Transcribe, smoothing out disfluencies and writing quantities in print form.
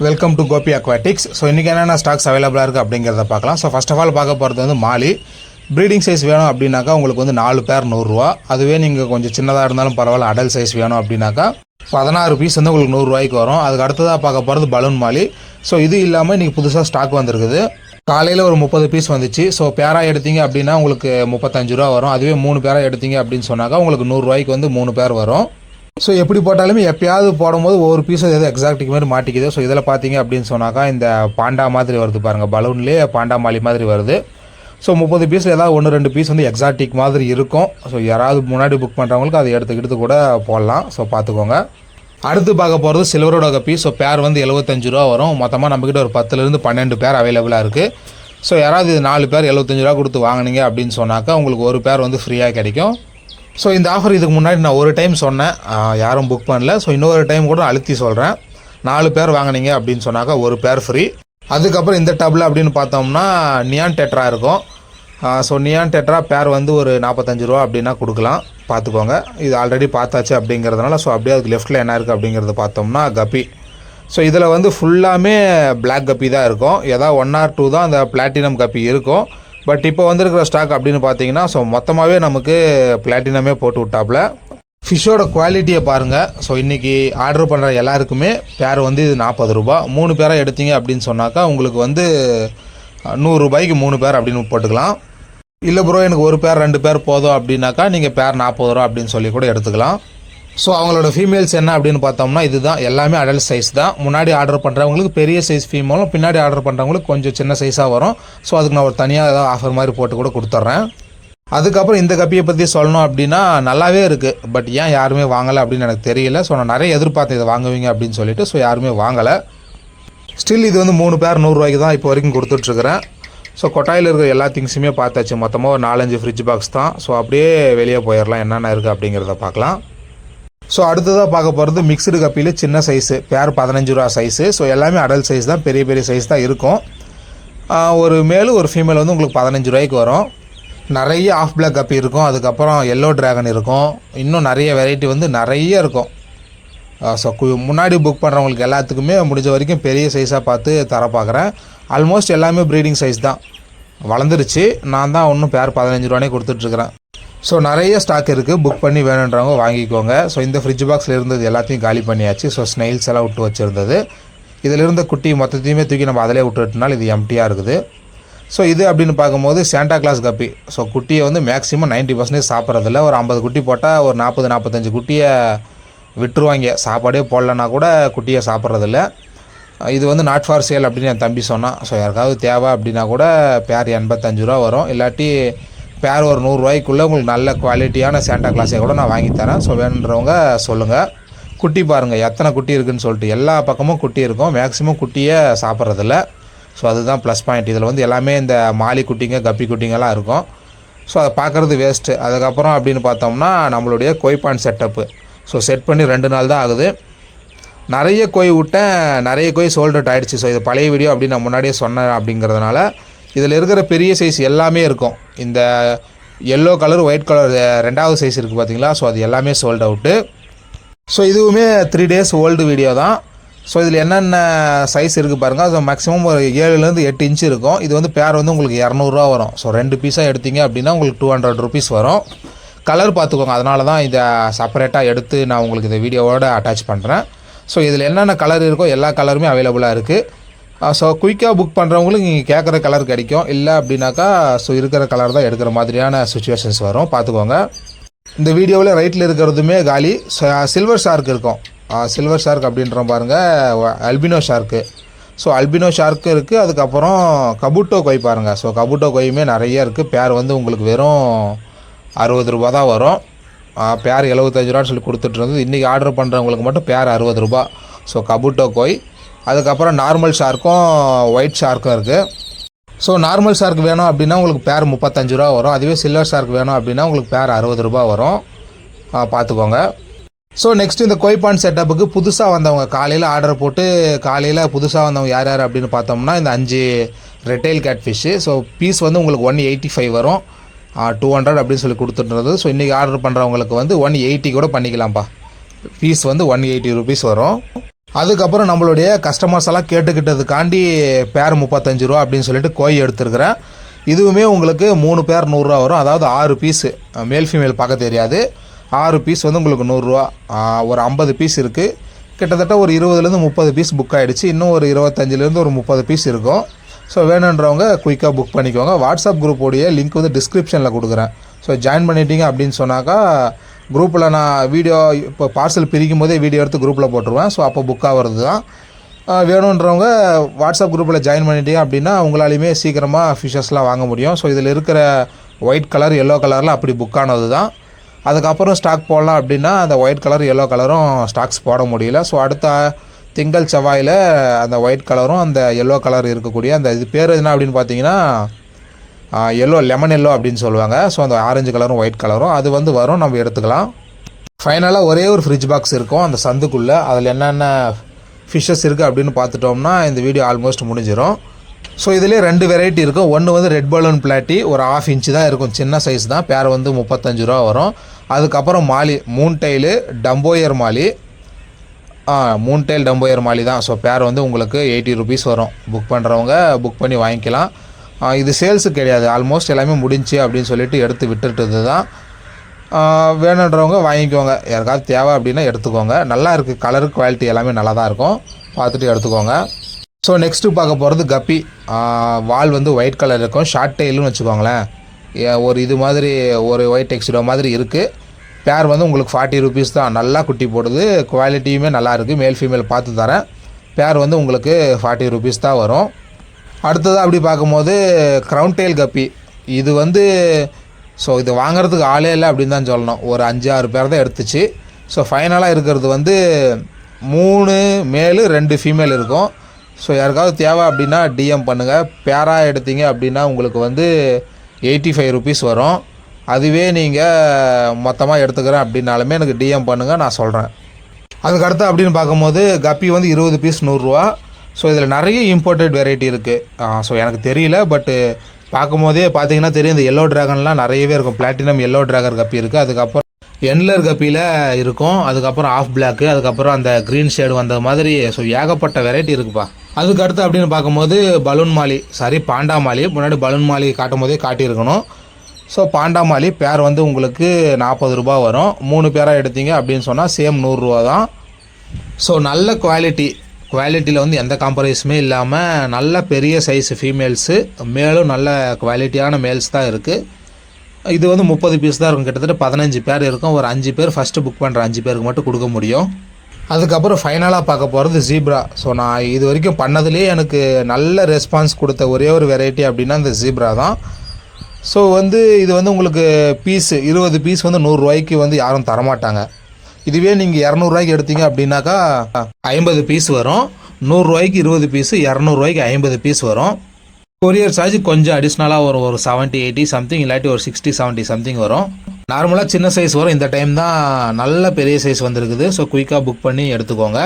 Welcome to Gopi aquatics. So இன்றைக்கி என்னென்ன stocks அவைலபிளாக இருக்குது அப்படிங்கிறத பார்க்கலாம். ஸோ ஃபஸ்ட் ஆஃப் ஆல் பார்க்க போகிறது வந்து மாலி. ப்ரீடிங் சைஸ் வேணும் அப்படின்னாக்கா உங்களுக்கு வந்து 4 பேர் 100 ரூபா. அதுவே நீங்கள் கொஞ்சம் சின்னதாக இருந்தாலும் பரவாயில்ல, அடல் சைஸ் வேணும் அப்படின்னாக்கா 16 பீஸ் வந்து உங்களுக்கு 100 ரூபாய்க்கு வரும். அதுக்கு அடுத்ததாக பார்க்க போகிறது பலூன் மாலி. ஸோ இது இல்லாமல் இன்றைக்கி புதுசாக ஸ்டாக் வந்திருக்குது. காலையில் ஒரு 30 பீஸ் வந்துச்சு. ஸோ பேராக எடுத்தீங்க அப்படின்னா உங்களுக்கு 35 ரூபா வரும். அதுவே 3 பேராக எடுத்தீங்க அப்படின்னு சொன்னாக்கா உங்களுக்கு 100 ரூபாய்க்கு வந்து 3 பேர் வரும். ஸோ எப்படி போட்டாலுமே எப்பயாவது போடும்போது ஒவ்வொரு பீஸும் எதாவது எக்ஸாக்டிக் மாதிரி மாட்டிக்குது. ஸோ இதில் பார்த்தீங்க அப்படின்னு சொன்னாக்கா இந்த பாண்டா மாதிரி வருது பாருங்கள், பலூன்லேயே பாண்டா மாலி மாதிரி வருது. ஸோ 30 பீஸில் ஏதாவது 1-2 பீஸ் வந்து எக்ஸாக்டிக் மாதிரி இருக்கும். ஸோ யாராவது முன்னாடி புக் பண்ணுறவங்களுக்கு அதை எடுத்துக்கிட்டு கூட போடலாம். ஸோ பார்த்துக்கோங்க. அடுத்து பார்க்க போகிறது சில்வரோட கப்பி. ஸோ பேர் வந்து 75 ரூபா வரும். மொத்தமாக நம்மக்கிட்ட ஒரு 10லேருந்து 12 பேர் அவைலபிளாக இருக்குது. ஸோ யாராவது இது 4 பேர் 75 ரூபா கொடுத்து வாங்கினீங்க அப்படின்னு சொன்னாக்கா உங்களுக்கு ஒரு பேர் வந்து ஃப்ரீயாக கிடைக்கும். ஸோ இந்த ஆஃபர் இதுக்கு முன்னாடி நான் ஒரு டைம் சொன்னேன், யாரும் புக் பண்ணல. ஸோ இன்னொரு டைம் கூட அழுத்தி சொல்கிறேன். 4 பேர் வாங்கினீங்க அப்படின்னு சொன்னாக்கா ஒரு பேர் ஃப்ரீ. அதுக்கப்புறம் இந்த டப்பில் அப்படின்னு பார்த்தோம்னா நியான் டெட்ரா இருக்கும். ஸோ நியான் டெட்ரா பேர் வந்து ஒரு 45 ரூபா அப்படின்னா கொடுக்கலாம். பார்த்துக்கோங்க. இது ஆல்ரெடி பார்த்தாச்சு அப்படிங்கிறதுனால ஸோ அப்படியே அதுக்கு லெஃப்ட்டில் என்ன இருக்குது அப்படிங்கிறத பார்த்தோம்னா கப்பி. ஸோ இதில் வந்து ஃபுல்லாமே பிளாக் கப்பி தான் இருக்கும். ஏதாவது 1 or 2 தான் அந்த பிளாட்டினம் கப்பி இருக்கும். பட் இப்போ வந்திருக்கிற ஸ்டாக் அப்படின்னு பார்த்தீங்கன்னா ஸோ மொத்தமாகவே நமக்கு பிளாட்டினமே போட்டு விட்டாப்புல. ஃபிஷ்ஷோட குவாலிட்டியை பாருங்கள். ஸோ இன்றைக்கி ஆர்டர் பண்ணுற எல்லாருக்குமே பேர் வந்து இது 40 ரூபா. 3 பேராக எடுத்தீங்க அப்படின்னு சொன்னாக்கா உங்களுக்கு வந்து 100 ரூபாய்க்கு 3 பேர் அப்படின்னு போட்டுக்கலாம். இல்லை ப்ரோ எனக்கு ஒரு பேர் 2 பேர் போதும் அப்படின்னாக்கா நீங்கள் பேர் 40 ரூபா அப்படின்னு சொல்லி கூட எடுத்துக்கலாம். ஸோ அவங்களோட ஃபீமேல்ஸ் என்ன அப்படின்னு பார்த்தோம்னா இதுதான், எல்லாமே அடல்ட் சைஸ் தான். முன்னாடி ஆர்டர் பண்ணுறவங்களுக்கு பெரிய சைஸ் ஃபீமேலும், பின்னாடி ஆர்டர் பண்ணுறவங்களுக்கு கொஞ்சம் சின்ன சைஸாக வரும். ஸோ அதுக்கு நான் ஒரு தனியாக ஏதாவது ஆஃபர் மாதிரி போட்டு கூட கொடுத்துட்றேன். அதுக்கப்புறம் இந்த கப்பியை பற்றி சொல்லணும் அப்படின்னா நல்லாவே இருக்குது. பட் ஏன் யாருமே வாங்கலை அப்படின்னு எனக்கு தெரியல. ஸோ நான் நிறைய எதிர்பார்த்தேன் இதை வாங்குவீங்க அப்படின்னு சொல்லிட்டு. ஸோ யாருமே வாங்கலை. ஸ்டில் இது வந்து 3 பேர் 100 ரூபாய்க்கு தான் இப்போ வரைக்கும் கொடுத்துட்ருக்குறேன். ஸோ கொட்டாயில் இருக்கிற எல்லா திங்ஸுமே பார்த்தாச்சு. மொத்தமாக ஒரு 4-5 ஃப்ரிட்ஜ் பாக்ஸ் தான். ஸோ அப்படியே வெளியே போயிடலாம், என்னென்ன இருக்குது அப்படிங்கிறத பார்க்கலாம். ஸோ அடுத்ததாக பார்க்க போகிறது மிக்சடு கப்பியில் சின்ன சைஸு, பேர் 15 ரூபா சைஸு. ஸோ எல்லாமே அடல்ட் சைஸ் தான், பெரிய பெரிய சைஸ் தான் இருக்கும். ஒரு மேலு ஒரு ஃபீமேல் வந்து உங்களுக்கு 15 ரூபாய்க்கு வரும். நிறைய ஆஃப் பிளாக் கப்பி இருக்கும். அதுக்கப்புறம் எல்லோ ட்ராகன் இருக்கும். இன்னும் நிறைய வெரைட்டி வந்து நிறைய இருக்கும். ஸோ முன்னாடி புக் பண்ணுறவங்களுக்கு எல்லாத்துக்குமே முடிஞ்ச வரைக்கும் பெரிய சைஸாக பார்த்து தர பார்க்குறேன். ஆல்மோஸ்ட் எல்லாமே ப்ரீடிங் சைஸ் தான், வளர்ந்துருச்சு. நான் தான் இன்னும் பேர் 15 ரூபானே கொடுத்துட்ருக்குறேன். ஸோ நிறைய ஸ்டாக் இருக்குது, புக் பண்ணி வேணுன்றவங்க வாங்கிக்கோங்க. ஸோ இந்த ஃப்ரிட்ஜ் பாக்ஸில் இருந்தது எல்லாத்தையும் காலி பண்ணியாச்சு. ஸோ ஸ்னெயில்ஸ் எல்லாம் விட்டு வச்சுருந்தது. இதில் இருந்த குட்டி மொத்தத்தையுமே தூக்கி நம்ம அதிலே விட்டுட்டனால இது எம்டியாக இருக்குது. ஸோ இது அப்படின்னு பார்க்கும்போது சாண்டா கிளாஸ் கப்பி. ஸோ குட்டியை வந்து மேக்ஸிமம் 90% சாப்பிட்றதில்ல. ஒரு 50 குட்டி போட்டால் ஒரு 40-45 குட்டியை விட்டுருவாங்க. சாப்பாடே போடலன்னா கூட குட்டியை சாப்பிட்றதில்ல. இது வந்து நாட் ஃபார் சேல் அப்படின்னு என் தம்பி சொன்னான். ஸோ யாருக்காவது தேவை அப்படின்னா கூட பேர் 85 ரூபா வரும். இல்லாட்டி பேர் ஒரு 100 ரூபாய்க்குள்ளே உங்களுக்கு நல்ல குவாலிட்டியான சாண்டா கிளாஸை கூட நான் வாங்கித்தரேன். ஸோ வேணுன்றவங்க சொல்லுங்கள். குட்டி பாருங்கள் எத்தனை குட்டி இருக்குதுன்னு சொல்லிட்டு. எல்லா பக்கமும் குட்டி இருக்கும். மேக்ஸிமம் குட்டியை சாப்பிட்றதில்ல. ஸோ அதுதான் ப்ளஸ் பாயிண்ட். இதில் வந்து எல்லாமே இந்த மாலி குட்டிங்க கப்பி குட்டிங்கெல்லாம் இருக்கும். ஸோ அதை பார்க்குறது வேஸ்ட்டு. அதுக்கப்புறம் அப்படின்னு பார்த்தோம்னா நம்மளுடைய கொய்பான் செட்டப்பு. ஸோ செட் பண்ணி 2 நாள் தான் ஆகுது. நிறைய கொய் விட்டேன், நிறைய கொய் சோல்ட் அவுட் ஆகிடுச்சு. ஸோ இது பழைய வீடியோ அப்படின்னு நான் முன்னாடியே சொன்னேன் அப்படிங்கிறதுனால இதில் இருக்கிற பெரிய சைஸ் எல்லாமே இருக்கும். இந்த எல்லோ கலர் ஒயிட் கலர் 2வது சைஸ் இருக்குது பார்த்தீங்களா. ஸோ அது எல்லாமே சோல்ட் அவுட்டு. ஸோ இதுவுமே 3 days ஓல்டு வீடியோ தான். ஸோ இதில் என்னென்ன சைஸ் இருக்குது பாருங்கள். ஸோ மேக்ஸிமம் ஒரு 7-8 இன்ச்சு இருக்கும். இது வந்து பேர் வந்து உங்களுக்கு 200 ரூபா வரும். ஸோ 2 பீஸாக எடுத்தீங்க அப்படின்னா உங்களுக்கு 200 rupees வரும். கலர் பார்த்துக்கோங்க. அதனால தான் இதை செப்பரேட்டாக எடுத்து நான் உங்களுக்கு இந்த வீடியோவோட அட்டாச் பண்ணுறேன். ஸோ இதில் என்னென்ன கலர் இருக்கோ எல்லா கலருமே அவைலபிளாக இருக்குது. ஸோ குயிக்காக புக் பண்ணுறவங்களுக்கு நீங்கள் கேட்குற கலர் கிடைக்கும். இல்லை அப்படின்னாக்கா ஸோ இருக்கிற கலர் தான் எடுக்கிற மாதிரியான சுச்சுவேஷன்ஸ் வரும். பார்த்துக்கோங்க. இந்த வீடியோவில் ரைட்டில் இருக்கிறதுமே காலி. சில்வர் ஷார்க் இருக்கும். சில்வர் ஷார்க் அப்படின்ற பாருங்கள், albino shark. So albino shark இருக்குது. அதுக்கப்புறம் கபுட்டோ கொய் பாருங்கள். ஸோ கபுட்டோ கொய்யுமே நிறைய இருக்குது. பேர் வந்து உங்களுக்கு வெறும் 60 ரூபா தான் வரும். பேர் 75 ரூபான்னு சொல்லி கொடுத்துட்ருந்தது. இன்றைக்கி ஆர்டர் பண்ணுறவங்களுக்கு மட்டும் பேர் 60 ரூபா. ஸோ கபுட்டோ கொய். அதுக்கப்புறம் நார்மல் ஷார்க்கும் ஒயிட் ஷார்க்கும் இருக்குது. ஸோ நார்மல் ஷார்க் வேணும் அப்படின்னா உங்களுக்கு பேர் 35 ரூபா வரும். அதுவே சில்வர் ஷார்க் வேணும் அப்படின்னா உங்களுக்கு பேர் 60 ரூபா வரும். பார்த்துக்கோங்க. ஸோ நெக்ஸ்ட் இந்த கொய்பான் செட்டப்புக்கு புதுசாக வந்தவங்க காலையில் ஆர்டர் போட்டு காலையில் புதுசாக வந்தவங்க யார் யார் அப்படின்னு பார்த்தோம்னா இந்த 5 ரெட்டைல் கேட் ஃபிஷ்ஷு. ஸோ பீஸ் வந்து உங்களுக்கு 185 வரும். 200 அப்படின்னு சொல்லி கொடுத்துட்டுறது. ஸோ இன்றைக்கி ஆர்டர் பண்ணுறவங்களுக்கு வந்து 180 கூட பண்ணிக்கலாம்ப்பா. பீஸ் வந்து 180 rupees வரும். அதுக்கப்புறம் நம்மளுடைய கஸ்டமர்ஸ் எல்லாம் கேட்டுக்கிட்டதுக்காண்டி பேர் 35 ரூபா அப்படின்னு சொல்லிட்டு கோய் எடுத்துருக்கிறேன். இதுவுமே உங்களுக்கு 3 பேர் 100 ரூபா வரும். அதாவது 6 பீஸு, மேல் ஃபீமேல் பார்க்க தெரியாது. 6 பீஸ் வந்து உங்களுக்கு 100 ரூபா. ஒரு 50 பீஸ் இருக்குது. கிட்டத்தட்ட ஒரு 20லேருந்து 30 பீஸ் புக் ஆகிடுச்சு. இன்னும் ஒரு 25லேருந்து ஒரு 30 பீஸ் இருக்கும். ஸோ வேணுன்றவங்க குயிக்காக புக் பண்ணிக்கோங்க. வாட்ஸ்அப் குரூப்போடைய லிங்க் வந்து டிஸ்கிரிப்ஷனில் கொடுக்குறேன். ஸோ ஜாயின் பண்ணிட்டீங்க அப்படின்னு சொன்னாக்கா குரூப்பில் நான் வீடியோ இப்போ பார்சல் பிரிக்கும் போதே வீடியோ எடுத்து குரூப்பில் போட்டுருவேன். ஸோ அப்போ புக் ஆகிறது தான். வேணுன்றவங்க வாட்ஸ்அப் குரூப்பில் ஜாயின் பண்ணிட்டீங்க அப்படின்னா உங்களாலையுமே சீக்கிரமாக ஃபிஷஸ்லாம் வாங்க முடியும். ஸோ இதில் இருக்கிற ஒயிட் கலர் எல்லோ கலரில் அப்படி புக் ஆனது தான். அதுக்கப்புறம் ஸ்டாக் போடலாம் அப்படின்னா அந்த ஒயிட் கலர் எல்லோ கலரும் ஸ்டாக்ஸ் போட முடியல. ஸோ அடுத்த திங்கள் செவ்வாயில் அந்த ஒயிட் கலரும் அந்த எல்லோ கலர் இருக்கக்கூடிய அந்த இது பேர் என்ன அப்படின்னு பார்த்தீங்கன்னா எல்லோ லெமன் எல்லோ அப்படின்னு சொல்லுவாங்க. ஸோ அந்த ஆரஞ்சு கலரும் ஒயிட் கலரும் அது வந்து வரும், நம்ம எடுத்துக்கலாம். ஃபைனலாக ஒரே ஒரு ஃப்ரிட்ஜ் பாக்ஸ் இருக்கும் அந்த சந்துக்குள்ளே. அதில் என்னென்ன ஃபிஷ்ஷஸ் இருக்குது அப்படின்னு பார்த்துட்டோம்னா இந்த வீடியோ ஆல்மோஸ்ட் முடிஞ்சிடும். ஸோ இதிலே 2 வெரைட்டி இருக்கும். ஒன்று வந்து ரெட் பலூன் பிளாட்டி, ஒரு 1/2 இன்ச்சு தான் இருக்கும், சின்ன சைஸ் தான். பேர் வந்து 35 ரூபா வரும். அதுக்கப்புறம் மாலி, மூன் டைலு டம்போயர் மாலி, மூன் டைல் டம்போயர் மாலி தான். ஸோ பேர் வந்து உங்களுக்கு 80 ருபீஸ் வரும். புக் பண்ணுறவங்க புக் பண்ணி வாங்கிக்கலாம். இது சேல்ஸு கிடையாது, ஆல்மோஸ்ட் எல்லாமே முடிஞ்சு அப்படின்னு சொல்லிட்டு எடுத்து விட்டுட்டது தான். வேணுன்றவங்க வாங்கிக்கோங்க. யாருக்காவது தேவை அப்படின்னா எடுத்துக்கோங்க. நல்லா இருக்குது, கலரு குவாலிட்டி எல்லாமே நல்லா தான் இருக்கும், பார்த்துட்டு எடுத்துக்கோங்க. ஸோ நெக்ஸ்ட்டு பார்க்க போகிறது கப்பி. வால் வந்து ஒயிட் கலர் இருக்கும், ஷார்ட் டெயிலுன்னு வச்சுக்கோங்களேன். ஒரு இது மாதிரி ஒரு ஒயிட் எக்ஸ்டோ மாதிரி இருக்குது. பேர் வந்து உங்களுக்கு 40 ருபீஸ் தான். நல்லா குட்டி போடுது, குவாலிட்டியுமே நல்லா இருக்குது. மேல் ஃபீமேல் பார்த்து தரேன். பேர் வந்து உங்களுக்கு 40 ருபீஸ் தான் வரும். அடுத்தது அப்படி பார்க்கும்போது க்ரௌன் டெயில் கப்பி. இது வந்து ஸோ இது வாங்குறதுக்கு ஆளே இல்லை அப்படின்னு தான் சொல்லணும். ஒரு 5-6 பேர் தான் எடுத்துச்சு. ஸோ ஃபைனலாக இருக்கிறது வந்து 3 மேலு 2 ஃபீமேல் இருக்கும். ஸோ யாருக்காவது தேவை அப்படின்னா டிஎம் பண்ணுங்கள். பேராக எடுத்தீங்க அப்படின்னா உங்களுக்கு வந்து 85 ருபீஸ் வரும். அதுவே நீங்கள் மொத்தமாக எடுத்துக்கிறேன் அப்படின்னாலுமே எனக்கு டிஎம் பண்ணுங்கள், நான் சொல்கிறேன். அதுக்கடுத்து அப்படின்னு பார்க்கும்போது கப்பி வந்து 20 பீஸ் 100 ரூபா. ஸோ இதில் நிறைய இம்போர்ட்டட் வெரைட்டி இருக்குது. ஸோ எனக்கு தெரியல, பட்டு பார்க்கும்போதே பார்த்தீங்கன்னா தெரியும். இந்த எல்லோ ட்ராகன்லாம் நிறையவே இருக்கும். பிளாட்டினம் எல்லோ ட்ராகன் கப்பி இருக்குது. அதுக்கப்புறம் என்லர் கப்பியில் இருக்கும். அதுக்கப்புறம் ஆஃப் பிளாக்கு, அதுக்கப்புறம் அந்த க்ரீன் ஷேடு வந்த மாதிரி. ஸோ ஏகப்பட்ட வெரைட்டி இருக்குப்பா. அதுக்கடுத்து அப்படின்னு பார்க்கும்போது பலூன் மாலி, பாண்டா மாலி. முன்னாடி பலூன் மாலி காட்டும் போதே காட்டியிருக்கணும். ஸோ பாண்டா மாலி பேர் வந்து உங்களுக்கு 40 ரூபா வரும். 3 பேராக எடுத்தீங்க அப்படின்னு சொன்னால் சேம் 100 ரூபா தான். ஸோ நல்ல குவாலிட்டியில் வந்து எந்த காம்ப்ரமைஸுமே இல்லாமல் நல்ல பெரிய சைஸ் ஃபீமேல்ஸு, மேலும் நல்ல குவாலிட்டியான மேல்ஸ் தான் இருக்குது. இது வந்து 30 பீஸ் தான் இருக்கும். கிட்டத்தட்ட 15 பேர் இருக்கும். ஒரு 5 பேர் ஃபஸ்ட்டு புக் பண்ணுற 5 பேருக்கு மட்டும் கொடுக்க முடியும். அதுக்கப்புறம் ஃபைனலாக பார்க்க போகிறது ஜீப்ரா. ஸோ நான் இது வரைக்கும் பண்ணதுலேயே எனக்கு நல்ல ரெஸ்பான்ஸ் கொடுத்த ஒரே ஒரு வெரைட்டி அப்படின்னா இந்த ஜீப்ரா தான். ஸோ வந்து இது வந்து உங்களுக்கு பீஸு 20 பீஸ் வந்து 100 ரூபாய்க்கு வந்து யாரும் தரமாட்டாங்க. இதுவே நீங்கள் 200 ரூபாய்க்கு எடுத்தீங்க அப்படின்னாக்கா 50 பீஸ் வரும். 100 ரூபாய்க்கு 20 பீஸு, 200 ரூபாய்க்கு 50 பீஸ் வரும். கொரியர் சார்ஜ் கொஞ்சம் அடிஷ்னலாக வரும். ஒரு 70-80 சம்திங், இல்லாட்டி ஒரு 60-70 சம்திங் வரும். நார்மலாக சின்ன சைஸ் வரும். இந்த டைம் தான் நல்ல பெரிய சைஸ் வந்திருக்குது. ஸோ குயிக்காக புக் பண்ணி எடுத்துக்கோங்க.